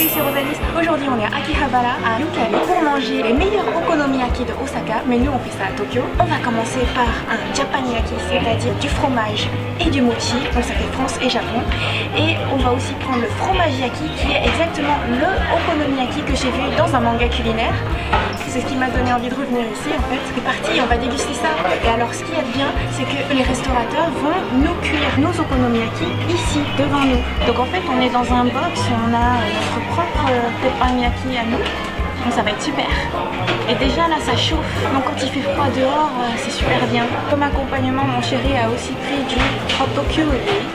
salut, c'est Rosalie. Aujourd'hui on est à Akihabara, à Yukari, pour manger les meilleurs okonomiyaki de Osaka. Mais nous on fait ça à Tokyo. On va commencer par un Japanyaki, c'est-à-dire du fromage et du mochi. Donc ça fait France et Japon. Et on va aussi prendre le fromage-yaki, qui est exactement le okonomiyaki que j'ai vu dans un manga culinaire. C'est ce qui m'a donné envie de revenir ici en fait. C'est parti, on va déguster ça. Et alors ce qu'il y a de bien, c'est que les restaurateurs vont nous cuire nos okonomiyaki ici, devant nous. Donc en fait on est dans un box, on a notre propre teppanyaki à nous. Donc ça va être super. Et déjà là ça chauffe, donc quand il fait froid dehors, c'est super bien. Comme accompagnement, mon chéri a aussi pris du hotokyu.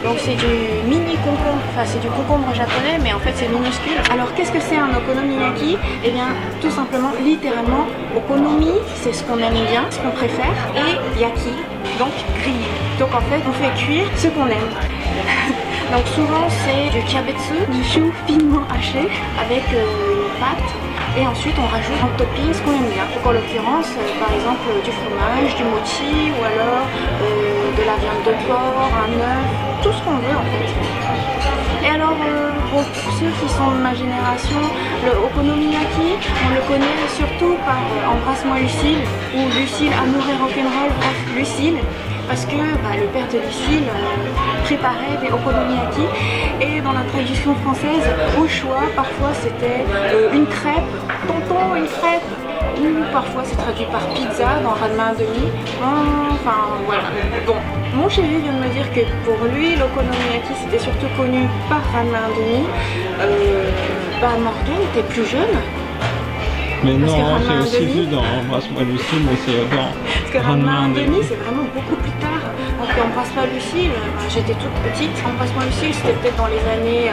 Donc c'est du mini concombre, enfin c'est du concombre japonais, mais en fait c'est minuscule. Alors qu'est-ce que c'est un okonomiyaki? Eh bien tout simplement, littéralement, okonomi, c'est ce qu'on aime bien, ce qu'on préfère, et yaki, donc grillé. Donc en fait on fait cuire ce qu'on aime. Donc souvent c'est du kiabetsu, du chou finement haché avec une pâte. Et ensuite on rajoute en topping ce qu'on aime bien. Donc en l'occurrence par exemple du fromage, du mochi ou alors de la viande de porc, un œuf, tout ce qu'on veut en fait. Et alors pour ceux qui sont de ma génération, le okonomiyaki, on le connaît surtout par Embrasse-moi Lucille ou Lucille Amour et Rock'n'Roll, bref Lucille. Parce que le père de Lucille préparait des okonomiyaki et dans la traduction française, au choix, parfois c'était une crêpe, tonton une crêpe, ou parfois c'est traduit par pizza dans Ranma 1,5. Enfin voilà. Bon, mon chéri vient de me dire que pour lui l'okonomiyaki c'était surtout connu par Ranma 1,5. Morgan était plus jeune. Mais non, j'ai aussi vu dans Embrasse-moi Lucille, mais c'est dans parce que Ranma 1,5 c'est vraiment beaucoup plus tard. Donc Embrasse-moi Lucille, j'étais toute petite. Embrasse-moi Lucille c'était peut-être dans les années,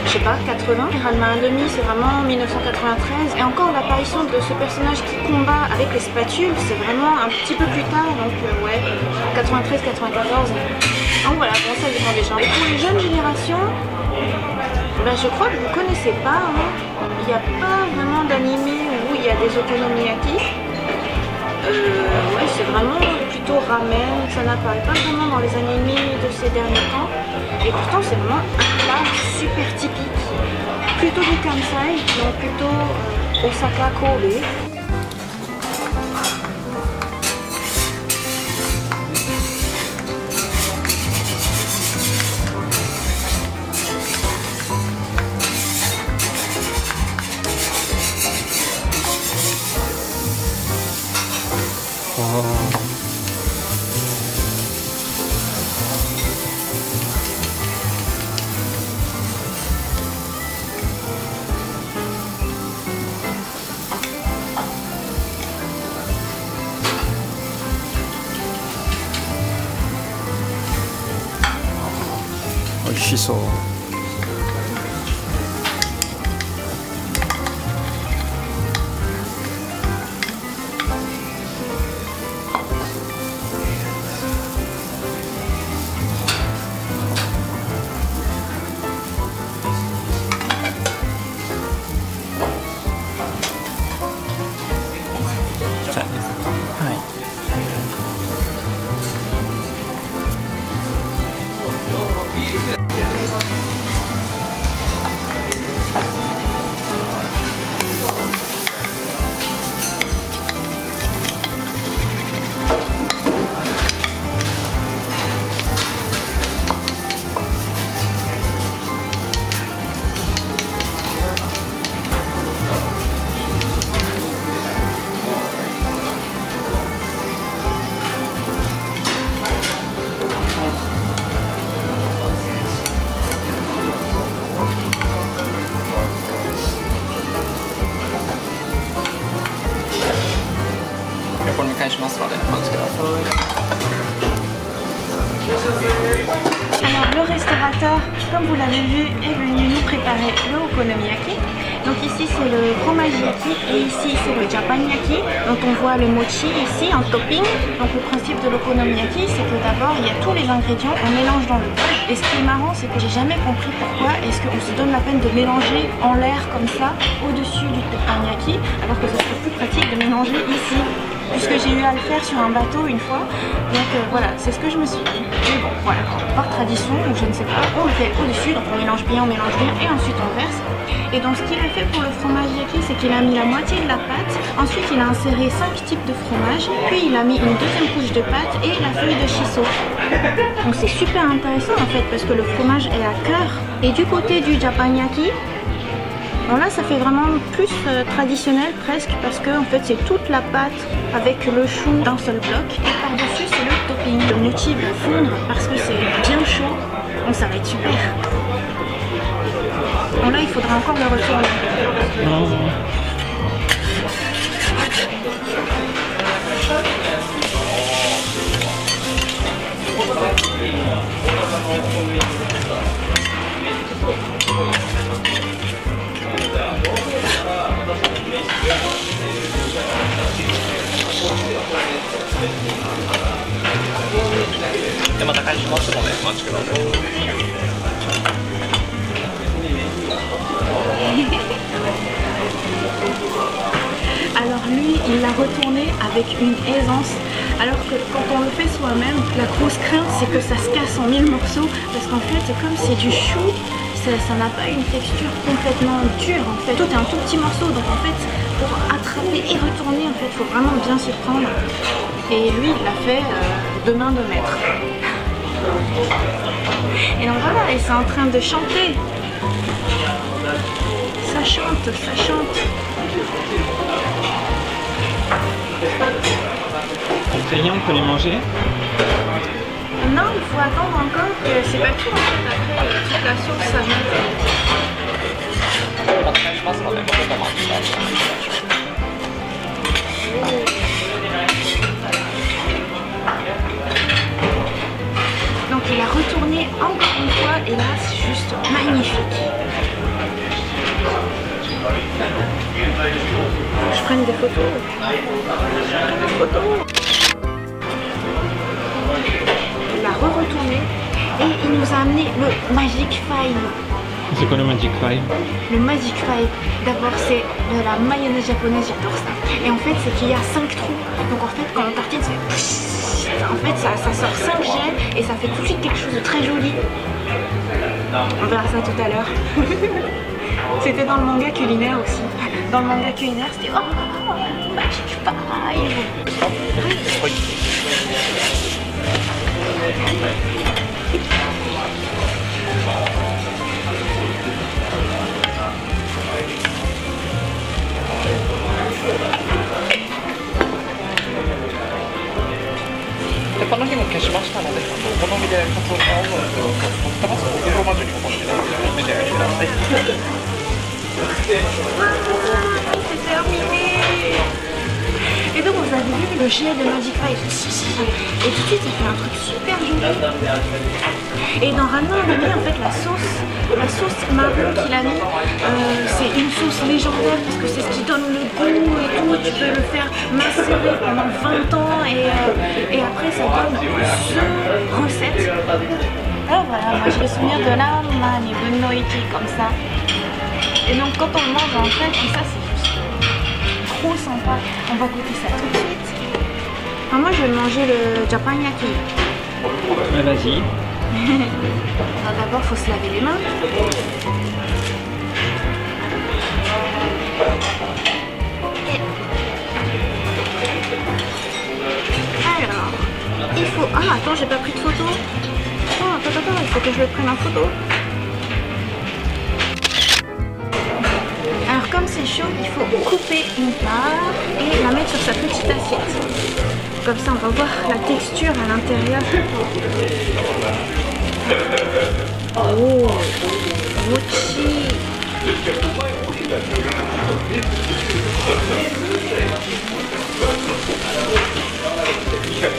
je sais pas, 80. Ranma 1,5 c'est vraiment 1993. Et encore l'apparition de ce personnage qui combat avec les spatules, c'est vraiment un petit peu plus tard. Donc ouais, 93-94. Donc voilà, bon ça dépend des gens. Et pour les jeunes générations, je crois que vous connaissez pas, hein. Il n'y a pas vraiment d'animé où il y a des okonomiyaki. Ouais, c'est vraiment plutôt ramen, ça n'apparaît pas vraiment dans les animés de ces derniers temps. Et pourtant c'est vraiment un plat super typique. Plutôt du Kansai, donc plutôt Osaka Kobe. Oishishou. Alors le restaurateur, comme vous l'avez vu, est venu nous préparer le okonomiyaki. Donc ici c'est le fromage-yaki et ici c'est le japanyaki. Donc on voit le mochi ici en topping. Donc le principe de l'okonomiyaki c'est que d'abord il y a tous les ingrédients, on mélange dans le bol. Et ce qui est marrant c'est que j'ai jamais compris pourquoi est-ce qu'on se donne la peine de mélanger en l'air comme ça au-dessus du teppanyaki alors que ce serait plus pratique de mélanger ici. Puisque j'ai eu à le faire sur un bateau une fois. Donc voilà, c'est ce que je me suis dit. Mais bon, voilà, par tradition, ou je ne sais pas, on le fait au-dessus, donc on mélange bien et ensuite on verse. Et donc ce qu'il a fait pour le fromage yaki, c'est qu'il a mis la moitié de la pâte, ensuite il a inséré 5 types de fromage, puis il a mis une deuxième couche de pâte et la feuille de shiso. Donc c'est super intéressant en fait parce que le fromage est à cœur. Et du côté du Japan-yaki, bon là ça fait vraiment plus traditionnel presque parce que en fait c'est toute la pâte avec le chou d'un seul bloc et par-dessus c'est le topping. Le mochi va fondre parce que c'est bien chaud, donc ça va être super. Bon là il faudra encore le retourner. Non. Alors lui, il l'a retourné avec une aisance, alors que quand on le fait soi-même, la grosse crainte c'est que ça se casse en 1000 morceaux, parce qu'en fait, comme c'est du chou, ça n'a pas une texture complètement dure en fait. Tout est un tout petit morceau, donc en fait, pour attraper et retourner, en fait, il faut vraiment bien s'y prendre. Et lui, il l'a fait de main de maître. Et donc voilà, et c'est en train de chanter. Ça chante, ça chante. On peut les manger? Non, il faut attendre encore que c'est pas tout en fait. Après, toute la sauce, ça vient. Donc il a retourné encore une fois et là c'est juste magnifique. Je prends des photos. Il a re-retourné et il nous a amené le Magic Five. C'est quoi le Magic Five? Le Magic Five, d'abord c'est de la mayonnaise japonaise, j'adore ça. Et en fait c'est qu'il y a 5 trous. Donc en fait quand on tartine, ça fait... En fait ça sort 5 jets et ça fait tout de suite quelque chose de très joli. On verra ça tout à l'heure. C'était dans le manga culinaire aussi. Dans le manga culinaire c'était oh, Magic Five. C'est terminé. Et donc vous avez vu le jet de Magic Five. Et tout de suite ça fait un truc super joli. Et dans Ranma on a mis en fait la sauce marron qu'il a mis. C'est une sauce légendaire parce que c'est ce qui donne le goût et tout. Tu peux le faire macérer pendant 20 ans et après ça donne ce recette. Alors voilà, moi j'ai le souvenir de la mani bunno iki comme ça. Et donc quand on le mange en fait, comme ça c'est juste trop sympa. On va goûter ça tout de suite. Alors moi je vais manger le Japan-yaki. Ouais, vas-y. D'abord faut se laver les mains. Alors, il faut... Ah attends, j'ai pas pris de photo. Oh, attends, il faut que je le prenne en photo. Alors comme c'est chaud, il faut couper une part et la mettre sur sa petite assiette. Comme ça on va voir la texture à l'intérieur. Oh, mochi.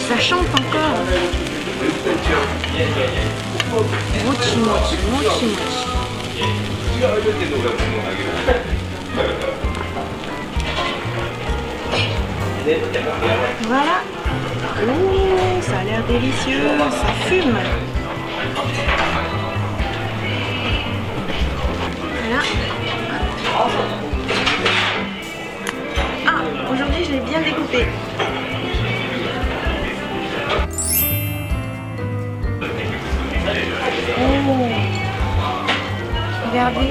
Ça chante encore. Mochi, mochi, mochi, mochi. Voilà. Oh, ça a l'air délicieux, ça fume. Voilà. Ah, aujourd'hui je l'ai bien découpé. Oh, regardez.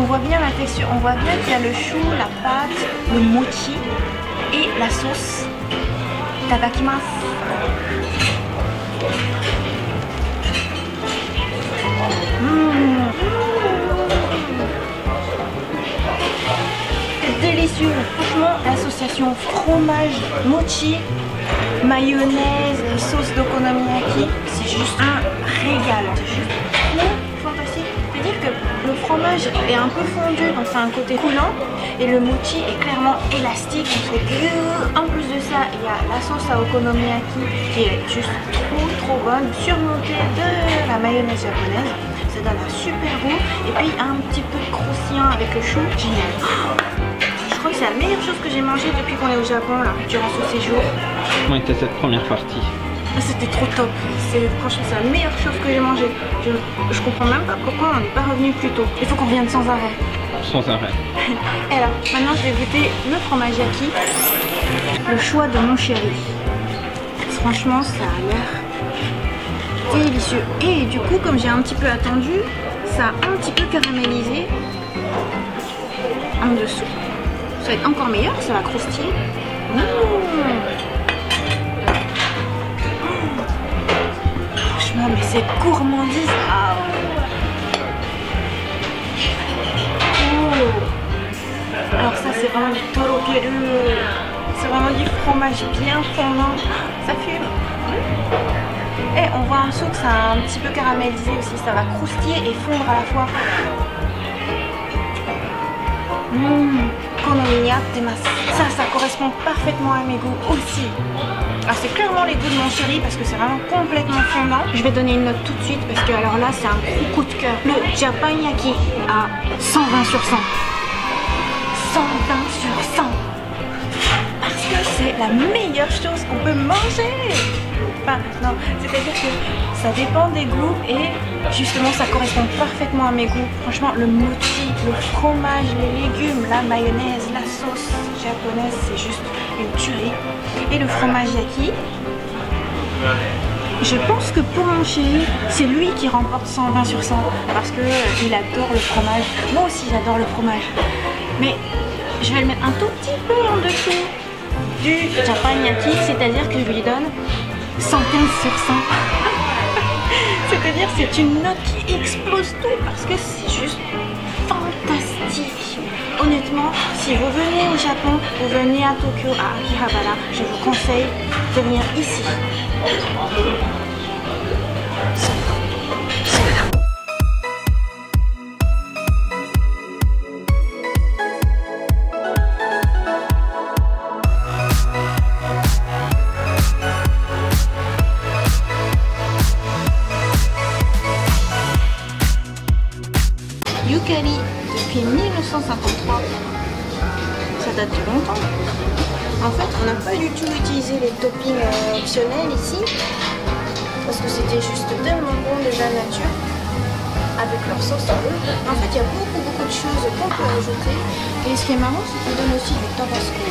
On voit bien la texture, on voit bien qu'il y a le chou, la pâte, le mochi et la sauce. Itadakimasu. C'est délicieux. Franchement, l'association fromage, mochi, mayonnaise, sauce d'okonomiyaki, c'est juste un régal. C'est juste trop fantastique. C'est-à-dire que le fromage est un peu fondu, donc c'est un côté coulant, et le mochi est clairement élastique. En plus de ça, il y a la sauce à okonomiyaki qui est juste trop bonne, surmontée de la mayonnaise japonaise. Ça donne un super goût, et puis un petit peu de croustillant avec le chou. Génial. Je crois que c'est la meilleure chose que j'ai mangée depuis qu'on est au Japon là, durant ce séjour. Comment était cette première partie? C'était trop top. Franchement, c'est la meilleure chose que j'ai mangée. Je comprends même pas pourquoi on n'est pas revenu plus tôt. Il faut qu'on revienne sans arrêt. Sans arrêt. Et alors, maintenant je vais goûter le fromage yaki, le choix de mon chéri. Franchement, ça a l'air délicieux. Et du coup, comme j'ai un petit peu attendu, ça a un petit peu caramélisé en dessous. Ça va être encore meilleur, ça va croustiller. Franchement, mais c'est gourmandise. Alors ça, c'est vraiment du torokeru. C'est vraiment du fromage bien fondant. Ça fume. Et on voit en dessous que ça a un petit peu caramélisé aussi. Ça va croustiller et fondre à la fois. Ça correspond parfaitement à mes goûts aussi. Alors c'est clairement les goûts de mon chéri parce que c'est vraiment complètement fondant. Je vais donner une note tout de suite parce que alors là c'est un gros coup de cœur. Le Japanyaki à 120 sur 100. 120 sur 100. Parce que c'est la meilleure chose qu'on peut manger. Enfin non, c'est-à-dire que ça dépend des goûts et justement ça correspond parfaitement à mes goûts. Franchement le mochi, le fromage, les légumes, la mayonnaise, la sauce japonaise, c'est juste une tuerie. Et le fromage yaki, je pense que pour mon chéri, c'est lui qui remporte 120 sur 100 parce que il adore le fromage. Moi aussi j'adore le fromage. Mais je vais le mettre un tout petit peu en dessous du Japanyaki, c'est-à-dire que je lui donne 115 sur 100. C'est-à-dire c'est une note qui explose tout parce que c'est juste fantastique. Honnêtement, si vous venez au Japon, vous venez à Tokyo, à Akihabara, je vous conseille de venir ici. Yukari depuis 1953, ça date de longtemps. En fait, on n'a pas du tout utilisé les toppings optionnels ici parce que c'était juste tellement bon déjà nature avec leur sauce en eux. En fait, il y a beaucoup de choses qu'on peut ajouter. Et ce qui est marrant, c'est qu'ils donnent aussi du tabasco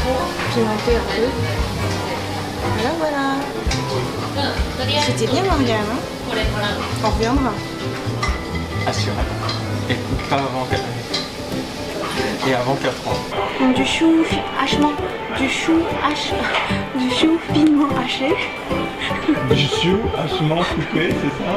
pour pimenter un peu. Voilà. C'était bien Morgane, hein? On reviendra. Assurément. Et pas avant 4 ans. Et avant 4 ans. Donc du chou finement haché. Du chou hachement coupé, c'est ça?